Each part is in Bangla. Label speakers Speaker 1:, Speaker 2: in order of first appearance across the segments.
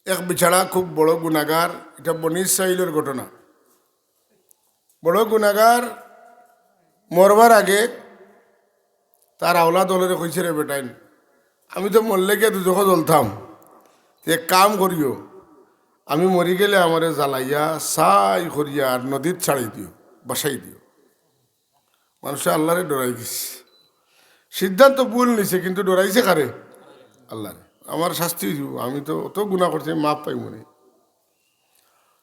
Speaker 1: এক বিছাড়া খুব বড় গুনাহগার। এটা বনি ইসরাইলের ঘটনা। বড় গুনাহগার মরবার আগে তার আওলা দলের কইছে, রে বেটাইন, আমি তো মরলে গিয়ে দুজখ জ্বলতাম, এক কাম করিও, আমি মরি গেলে আমারে জ্বালাইয়া সাই করিয়া আর নদীত ছাড়াই দিও, বাসাই দিও। মানুষে আল্লাহরে ডরাই গেছে। সিদ্ধান্ত ভুল নিছে, কিন্তু ডরাইছে কারে? আল্লাহরে। আমার শাস্তি দিব, আমি তো অত গুণা করছি, মাপ পাই মনে।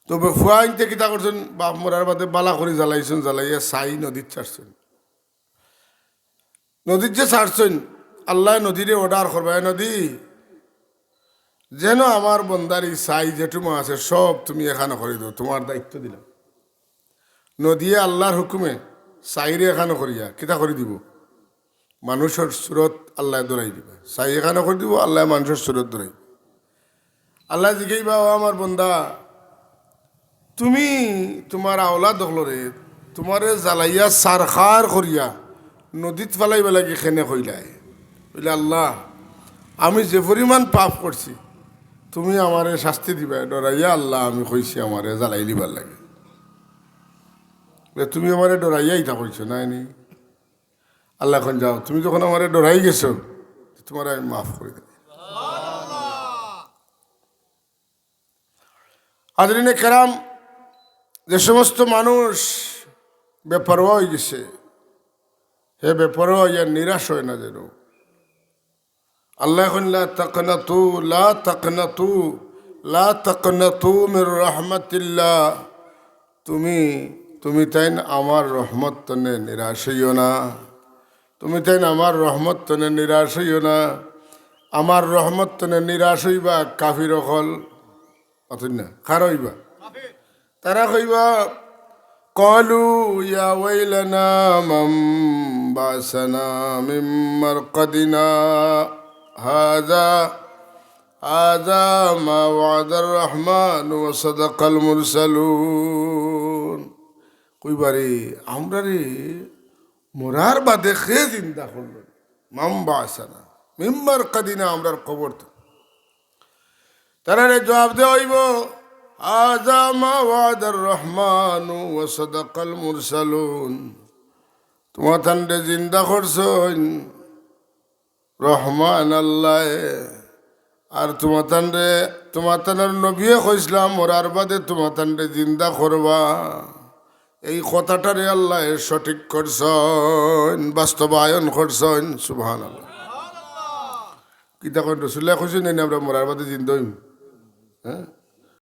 Speaker 1: তবে ফুয়া আনতে কিতা করছেন, বাপ মরার বাদে বালা করে জ্বালাইছেন, জ্বালাইয়া সাই নদীত ছাড়ছেন। নদীর যে ছাড়ছেন, আল্লাহ নদীরে অর্ডার করবে, নদী যেন আমার বন্দারি সাই যেটুমা আছে সব তুমি এখানে করে দাও, তোমার দায়িত্ব দিলাম। নদীয়ে আল্লাহর হুকুমে সাইরে এখানে করিয়া কিতা করে দিব, মানুষের সুরত আল্লাহ দৌড়াই দিবে। সাই এখানে করে দিব, আল্লাহ মানুষের সুরত দৌড়াই। আল্লাহ জিজ্ঞেই বা আমার বন্দা, তুমি তোমার আওলা দখলরে তোমারে জ্বালাইয়া সারখার করিয়া নদীত ফেলাইবে লাগে খেনে কইলাই বলে, আল্লাহ আমি যে পরিমাণ পাপ করছি তুমি আমারে শাস্তি দিবা ডরাইয়া, আল্লাহ আমি কইছি আমারে জ্বালাই দিবার লাগে। তুমি আমারে ডরাইয়া ইটা কইছো নাই নি? আল্লাহ এখন যাও, তুমি যখন আমারে ডরাই গেছো তোমার আমি মাফ করে দেব। হাজরিনে কেরাম, যে সমস্ত মানুষ বেপরোয়া হয়ে গেছে, হে বেপরোয়া হইয়া নিরাশ হয় না যেন। আল্লাহ এখন লা তাকনাতু লা তাকনাতু লা তাকনাতু মির রাহমাতিল্লাহ, তুমি তাই আমার রহমত তনে নিরাশ হইও না। তুমি তাই আমার রহমত তনে নিরাশ হইও না। আমার রহমত তনে নিরাশ হইবা কাফির অকল অথই না, কার হইবা? তারা কইবা, কলু ইয়া ওয়াইলানা মান বাসানা মিন মারকাদিনা হাযা হাযা মা ওয়াদার রহমান ওয়া সাদাকাল মুরসালুন। কইবারে আমরা রে মরার বাদে খে জিন্দা করল, মান বাসানা মিন মারকাদিনা, আমরার কবর তো। তারা রে জবাব দে হইব, হাযা মা ওয়াদার রহমান ওয়া সাদাকাল মুরসালুন। তোমার তান্ডে জিন্দা করছন রহমান আল্লাহ, আর তোমার তান্ডে নবীয়ে কইসলাম মরার বাদে তোমার তান্ডে জিন্দা করবা। এই কথাটারে আল্লাহ সঠিক করছন, বাস্তবায়ন করছন। সুবহানাল্লাহ। কিতা কইন রসুল্লাহ কইছেন আমরা মরার বাদে জিন্দা হইম? হ্যাঁ,